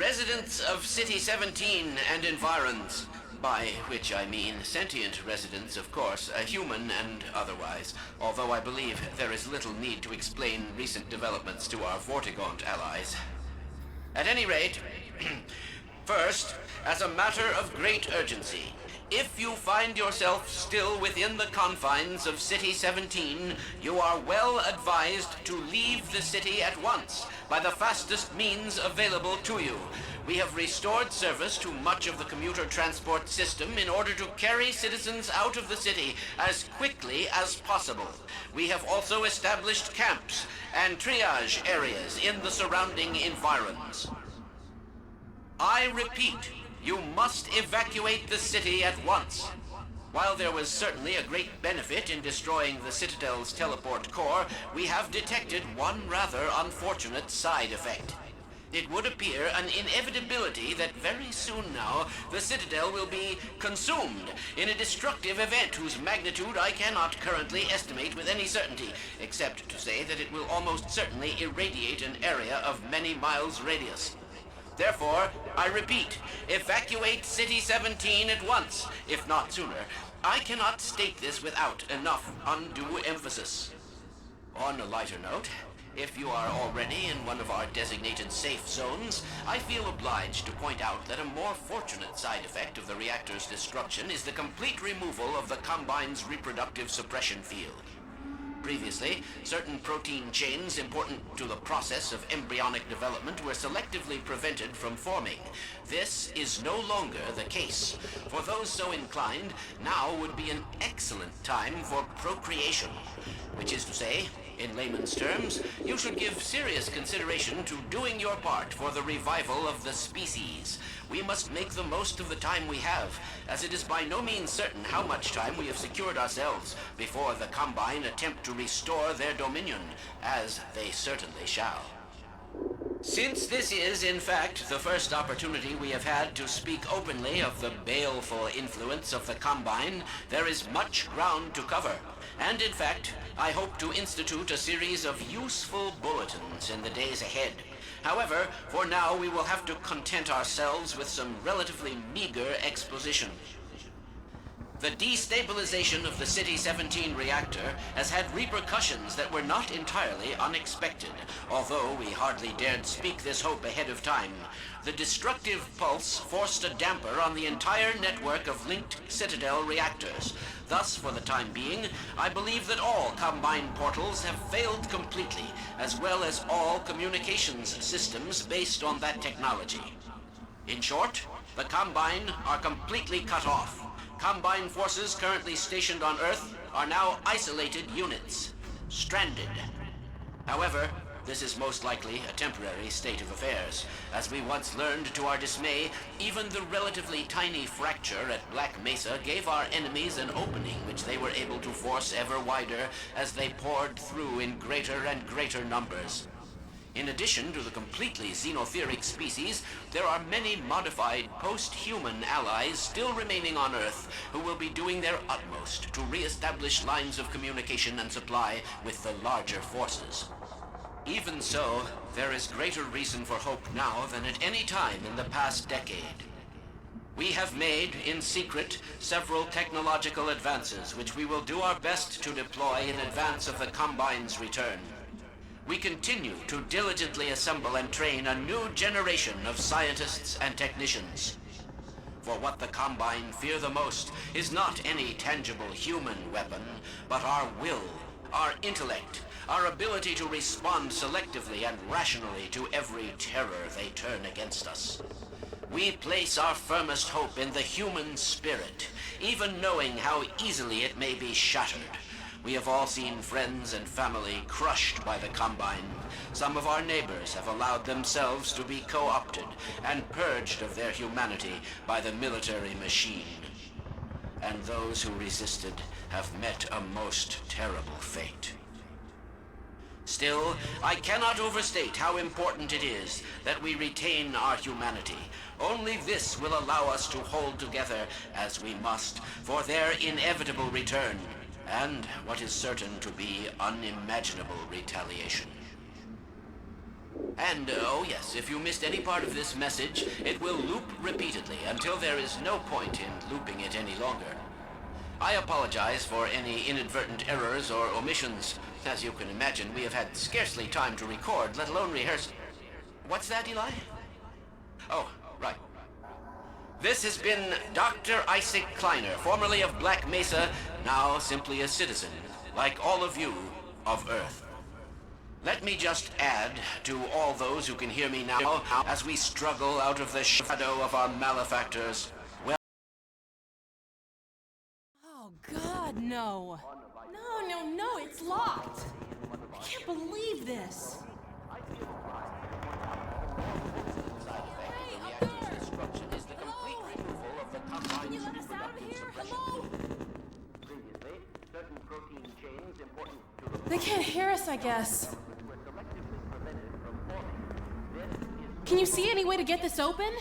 Residents of City 17 and environs, by which I mean sentient residents, of course, human and otherwise, although I believe there is little need to explain recent developments to our Vortigaunt allies. At any rate, first, as a matter of great urgency, if you find yourself still within the confines of City 17, you are well advised to leave the city at once by the fastest means available to you. We have restored service to much of the commuter transport system in order to carry citizens out of the city as quickly as possible. We have also established camps and triage areas in the surrounding environs. I repeat, you must evacuate the city at once. While there was certainly a great benefit in destroying the Citadel's teleport core, we have detected one rather unfortunate side effect. It would appear an inevitability that very soon now the Citadel will be consumed in a destructive event whose magnitude I cannot currently estimate with any certainty, except to say that it will almost certainly irradiate an area of many miles radius. Therefore, I repeat, evacuate City 17 at once, if not sooner. I cannot state this without enough undue emphasis. On a lighter note, if you are already in one of our designated safe zones, I feel obliged to point out that a more fortunate side effect of the reactor's destruction is the complete removal of the Combine's reproductive suppression field. Previously, certain protein chains important to the process of embryonic development were selectively prevented from forming. This is no longer the case. For those so inclined, now would be an excellent time for procreation. Which is to say, in layman's terms, you should give serious consideration to doing your part for the revival of the species. We must make the most of the time we have, as it is by no means certain how much time we have secured ourselves before the Combine attempt to restore their dominion, as they certainly shall. Since this is, in fact, the first opportunity we have had to speak openly of the baleful influence of the Combine, there is much ground to cover. And in fact, I hope to institute a series of useful bulletins in the days ahead. However, for now we will have to content ourselves with some relatively meager exposition. The destabilization of the City 17 reactor has had repercussions that were not entirely unexpected, although we hardly dared speak this hope ahead of time. The destructive pulse forced a damper on the entire network of linked Citadel reactors. Thus, for the time being, I believe that all Combine portals have failed completely, as well as all communications systems based on that technology. In short, the Combine are completely cut off. Combine forces currently stationed on Earth are now isolated units, stranded. However, this is most likely a temporary state of affairs. As we once learned to our dismay, even the relatively tiny fracture at Black Mesa gave our enemies an opening which they were able to force ever wider as they poured through in greater and greater numbers. In addition to the completely xenotheric species, there are many modified post-human allies still remaining on Earth who will be doing their utmost to re-establish lines of communication and supply with the larger forces. Even so, there is greater reason for hope now than at any time in the past decade. We have made, in secret, several technological advances which we will do our best to deploy in advance of the Combine's return. We continue to diligently assemble and train a new generation of scientists and technicians. For what the Combine fear the most is not any tangible human weapon, but our will, our intellect, our ability to respond selectively and rationally to every terror they turn against us. We place our firmest hope in the human spirit, even knowing how easily it may be shattered. We have all seen friends and family crushed by the Combine. Some of our neighbors have allowed themselves to be co-opted and purged of their humanity by the military machine. And those who resisted have met a most terrible fate. Still, I cannot overstate how important it is that we retain our humanity. Only this will allow us to hold together, as we must, for their inevitable return, and what is certain to be unimaginable retaliation. And, oh yes, if you missed any part of this message, it will loop repeatedly until there is no point in looping it any longer. I apologize for any inadvertent errors or omissions. As you can imagine, we have had scarcely time to record, let alone rehearse. What's that, Eli? Oh, right. This has been Dr. Isaac Kleiner, formerly of Black Mesa, now simply a citizen, like all of you, of Earth. Let me just add to all those who can hear me now, as we struggle out of the shadow of our malefactors. Well, oh God, no. No, it's locked. I can't believe this. Can you let us out of here? Hello? They can't hear us, I guess. Can you see any way to get this open?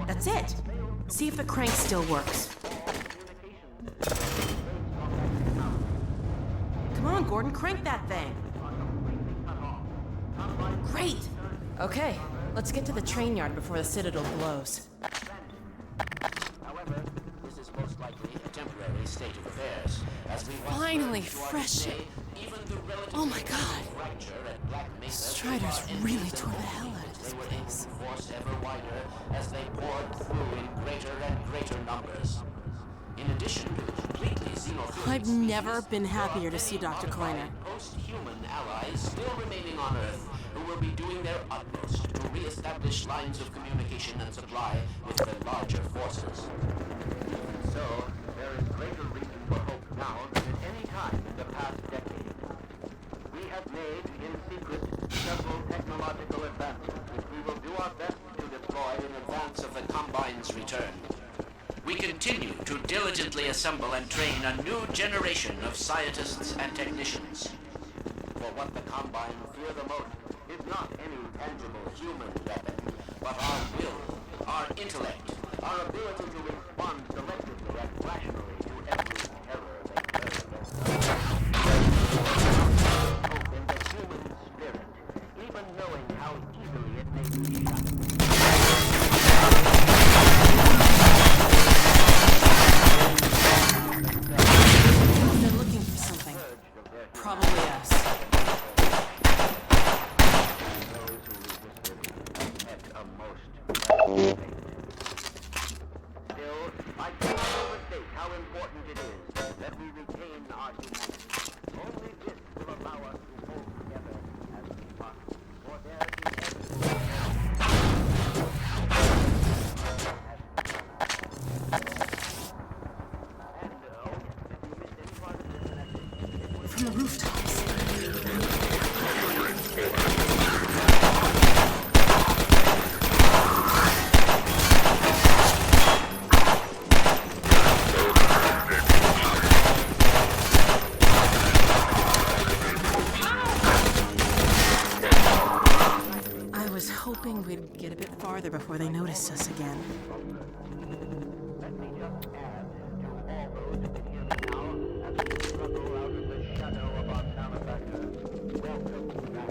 That's it. See if the crank still works. Come on, Gordon, crank that thing. Great. Okay, let's get to the train yard before the Citadel blows. however, this is most likely a temporary state of affairs. As we Finally, fresh air. Oh my God. Striders really tore the hell out of this place. Force ever wider as they poured through in greater and greater numbers. In addition to completely xenophilic I've never been happier to see Dr. Kleiner. post-human allies still remaining on Earth who will be doing their utmost to re-establish lines of communication and supply with the larger forces. So, there is greater reason for hope now than at any time in the past decade. We have made, in secret, several technological advances which we will do our best to deploy in advance of the Combine's return. We continue to diligently assemble and train a new generation of scientists and technicians. For what the Combine fear the most is not any tangible human weapon, but our will, our intellect, our ability to respond selectively and rationally to every terror they serve. Hope in the human spirit, even knowing how easily it may be shut. They're looking for something. Probably us. Still, I cannot overstate how important it is that we retain our humanity. Only this will allow us to hold together as we must, for there is From the rooftops. I was hoping we'd get a bit farther before they noticed us again. Let me just add to all those who can hear me now as we struggle out of the shadow of our malefactor. Welcome back.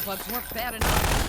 Earplugs weren't bad enough.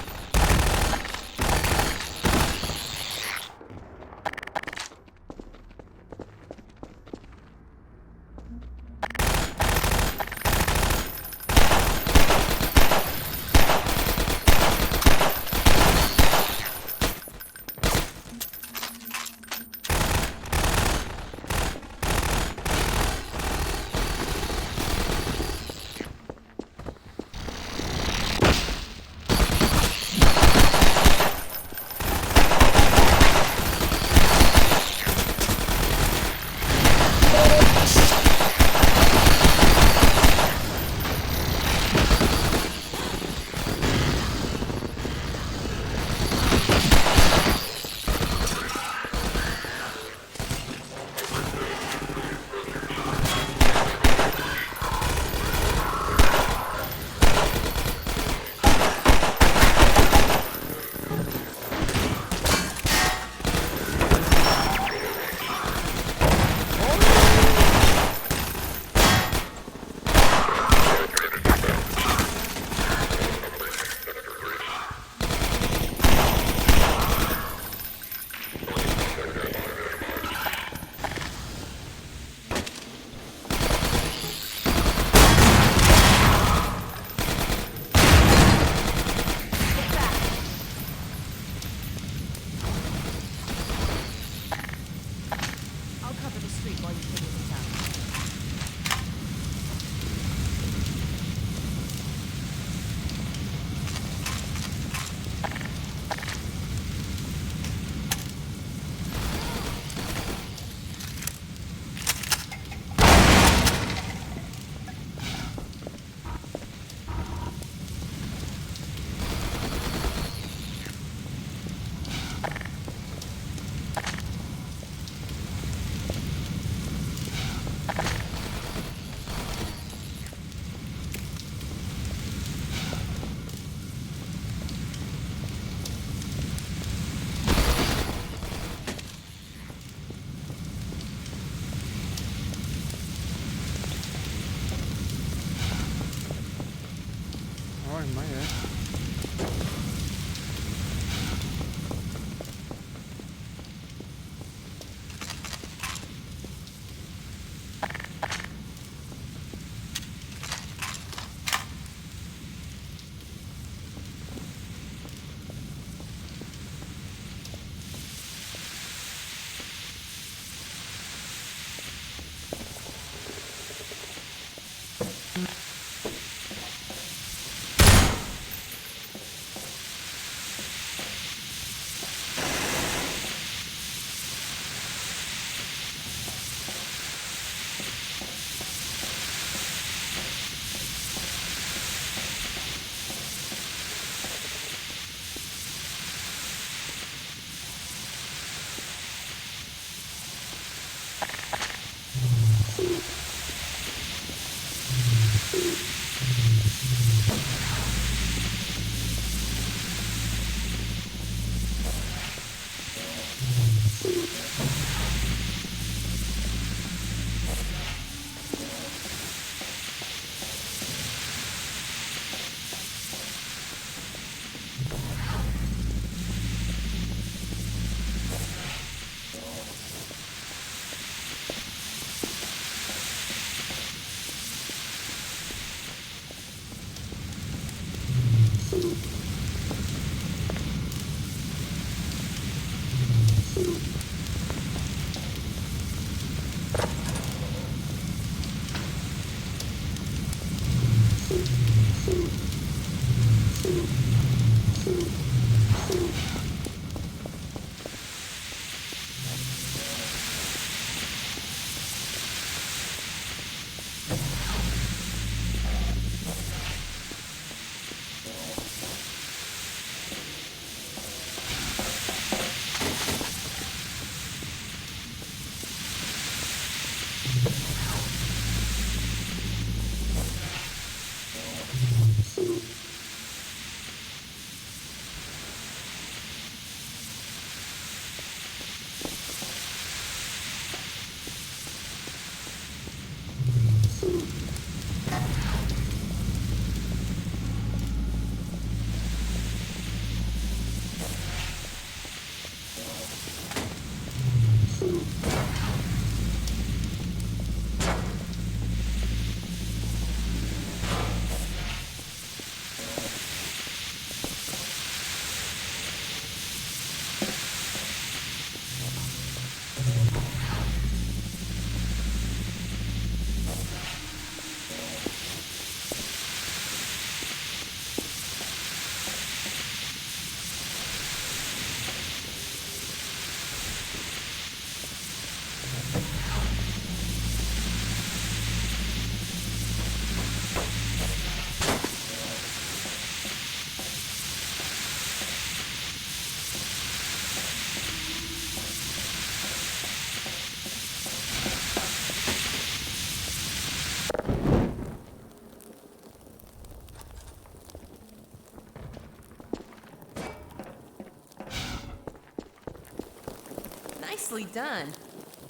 Nicely done.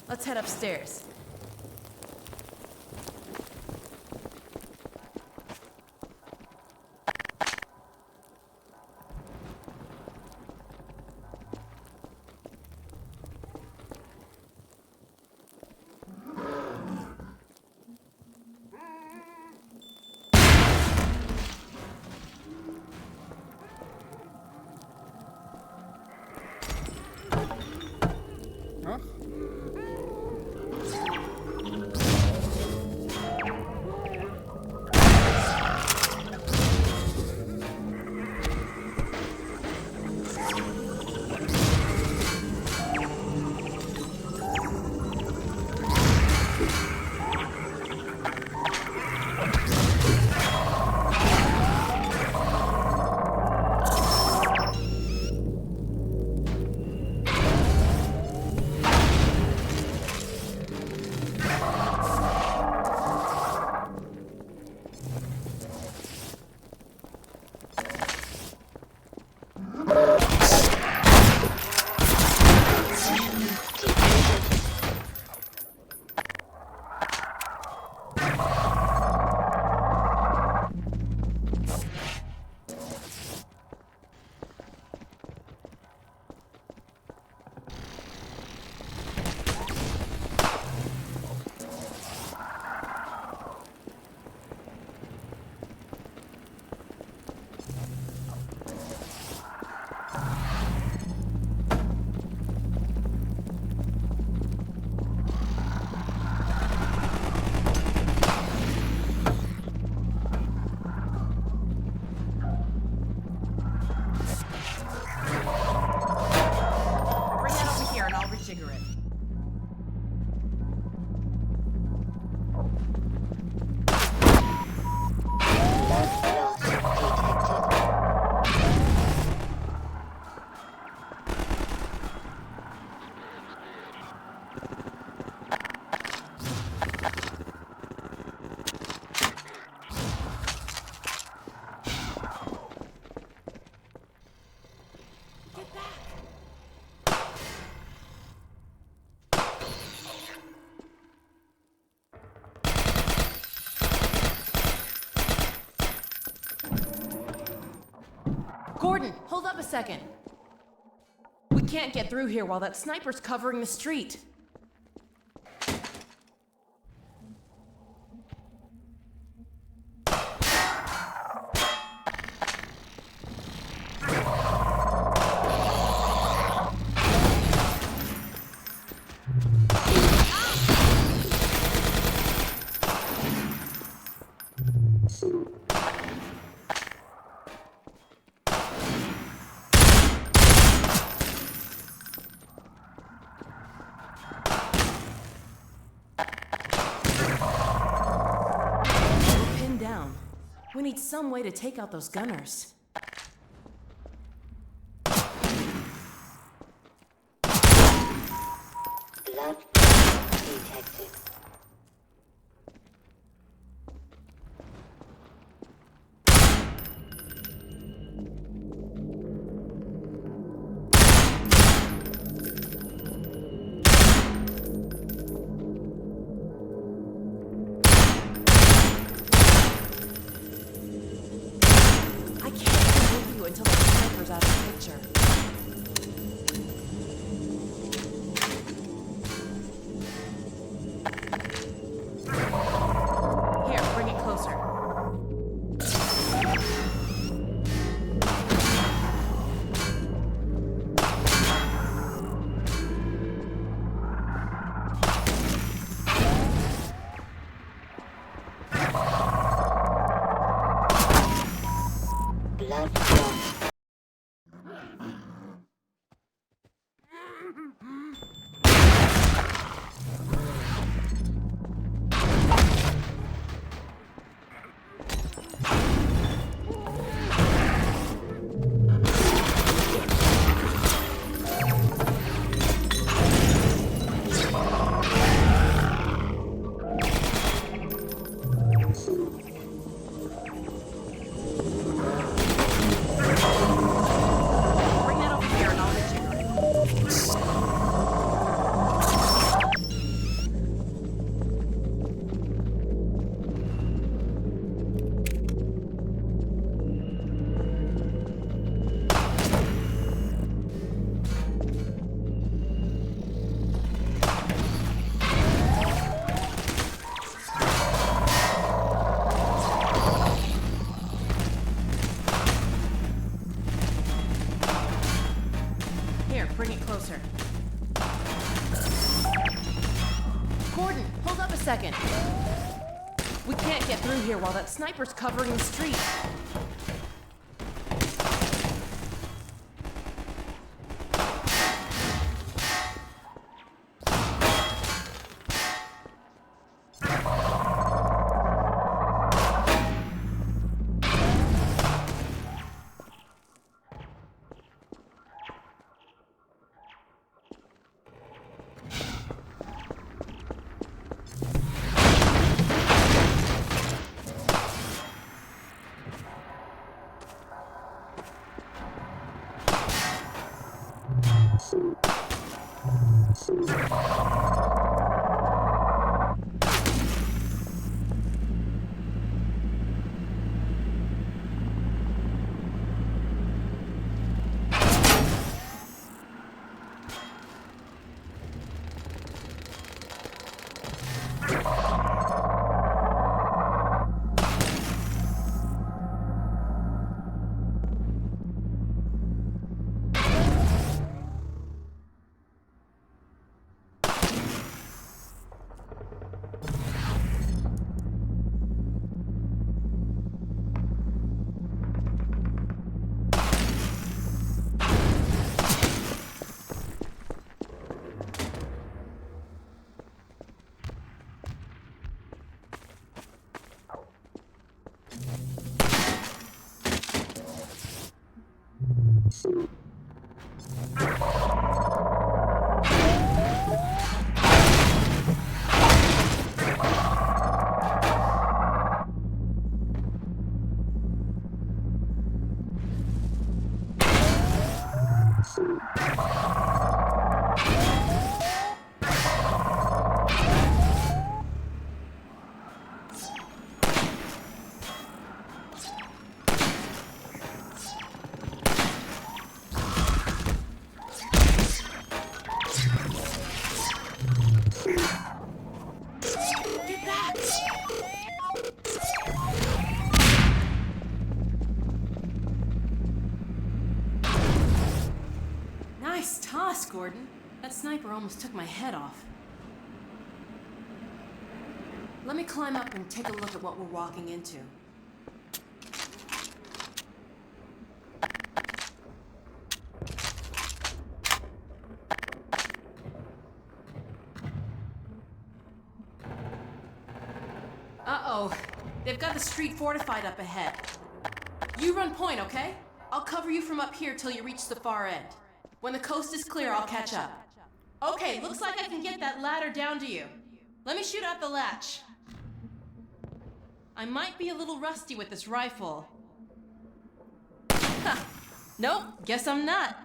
Let's head upstairs. Gordon, hold up a second. We can't get through here while that sniper's covering the street. We need some way to take out those gunners. Blood detected. Until the sniper's out of the picture. Here, bring it closer. Blood. Bring that over here and I'll rejigger it. closer. Gordon, hold up a second. We can't get through here while that sniper's covering the street. Nice toss, Gordon. That sniper almost took my head off. Let me climb up and take a look at what we're walking into. Uh-oh. They've got the street fortified up ahead. You run point, okay? I'll cover you from up here till you reach the far end. When the coast is clear, I'll catch up. Okay, looks like I can get that ladder down to you. Let me shoot out the latch. I might be a little rusty with this rifle. Ha! Nope, guess I'm not.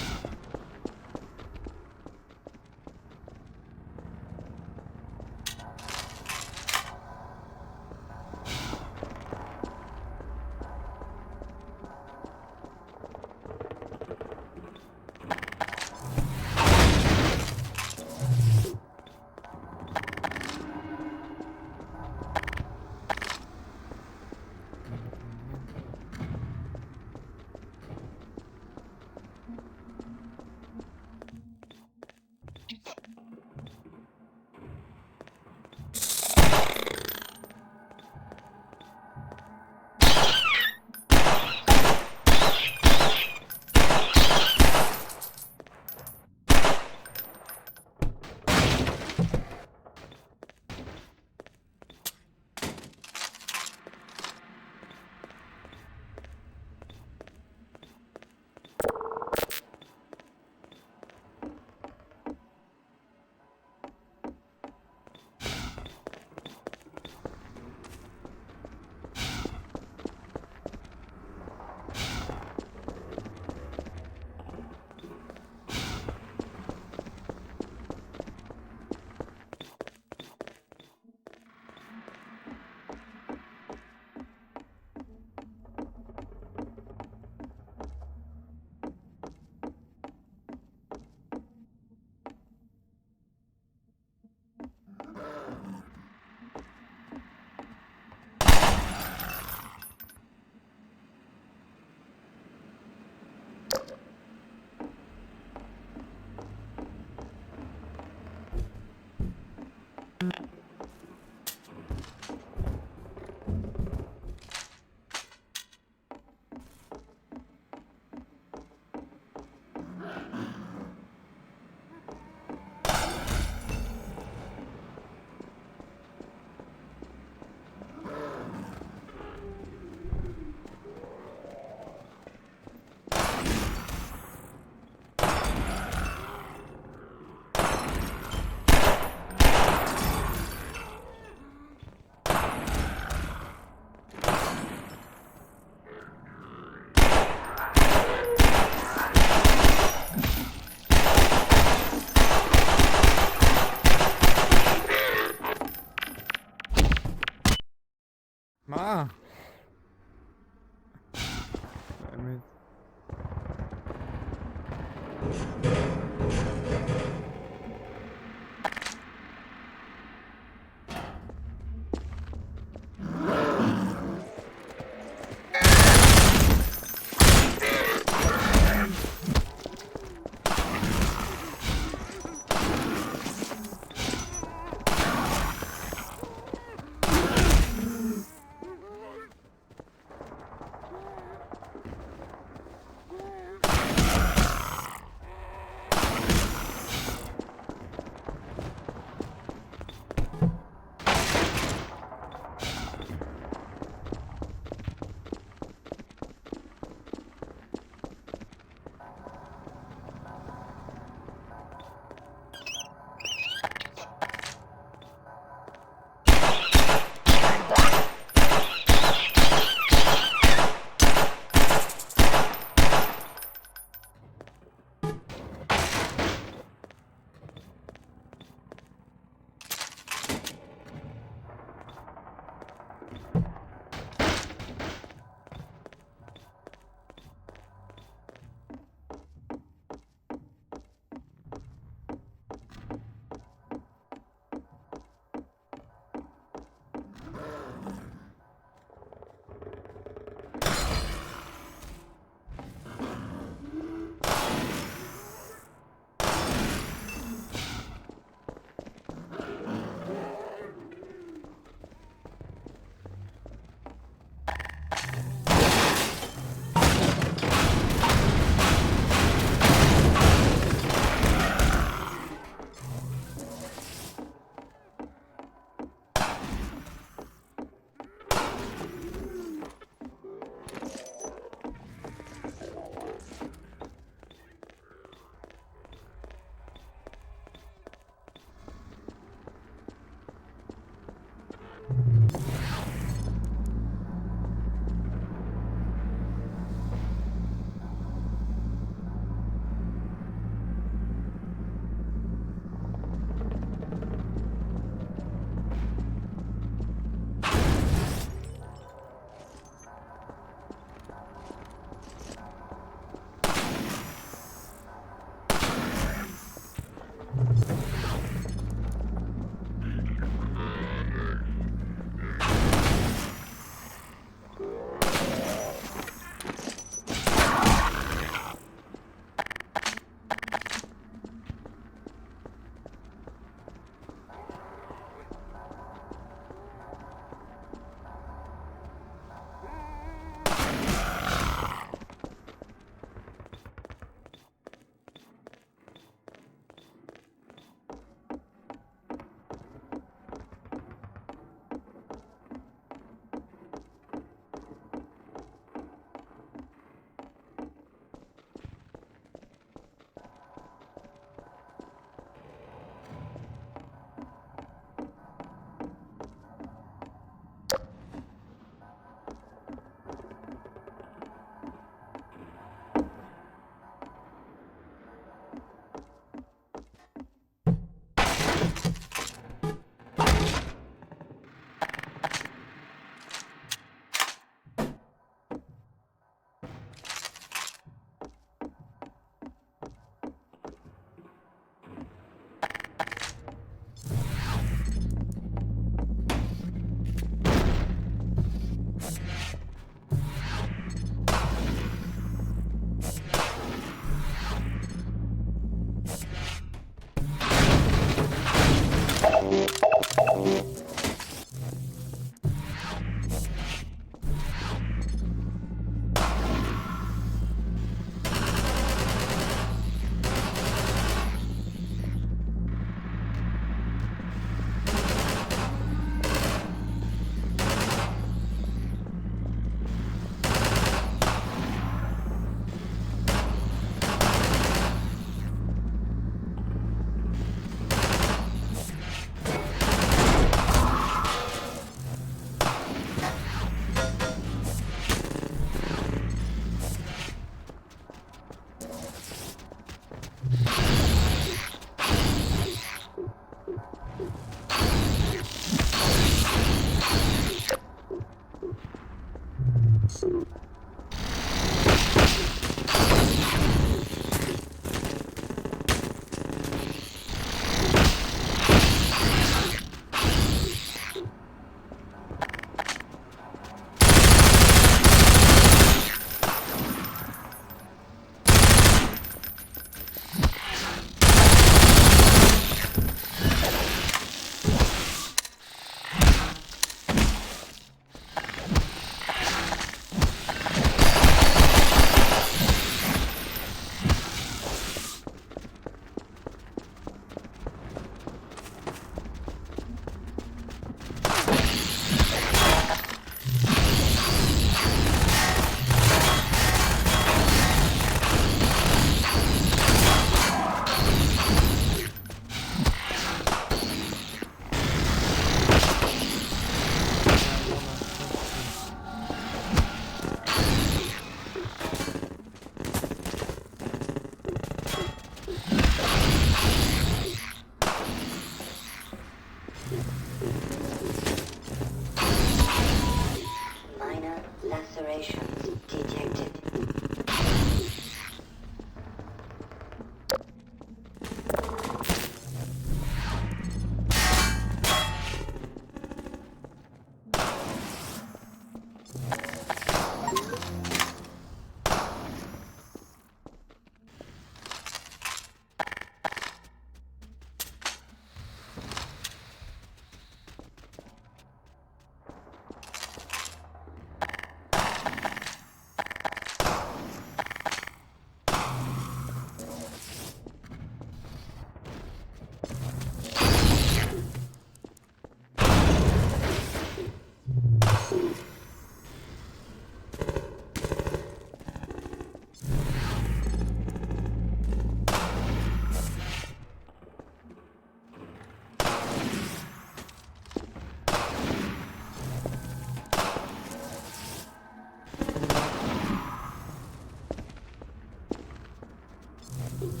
Minor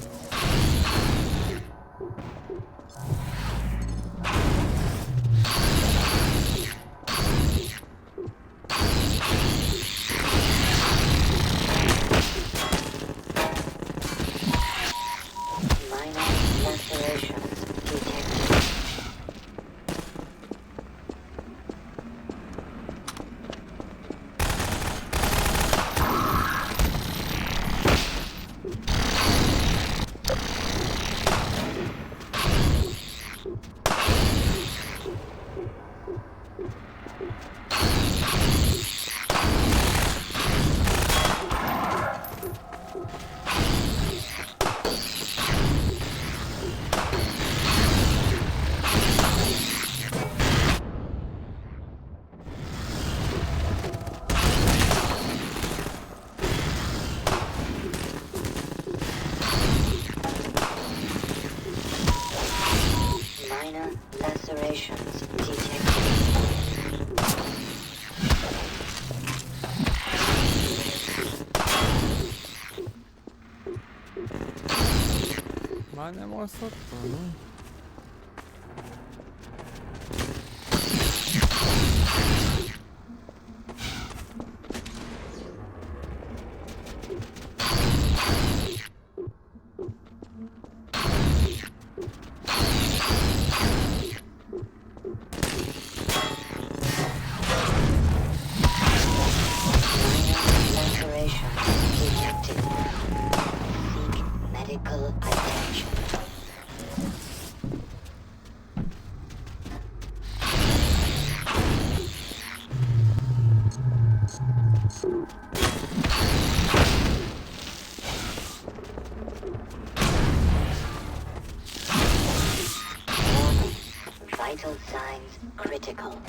lacerations detected. Minor lacerations detected. Ma andiamo sotto, no? Lacerations detected. Seek medical attention. Warning. Vital signs critical.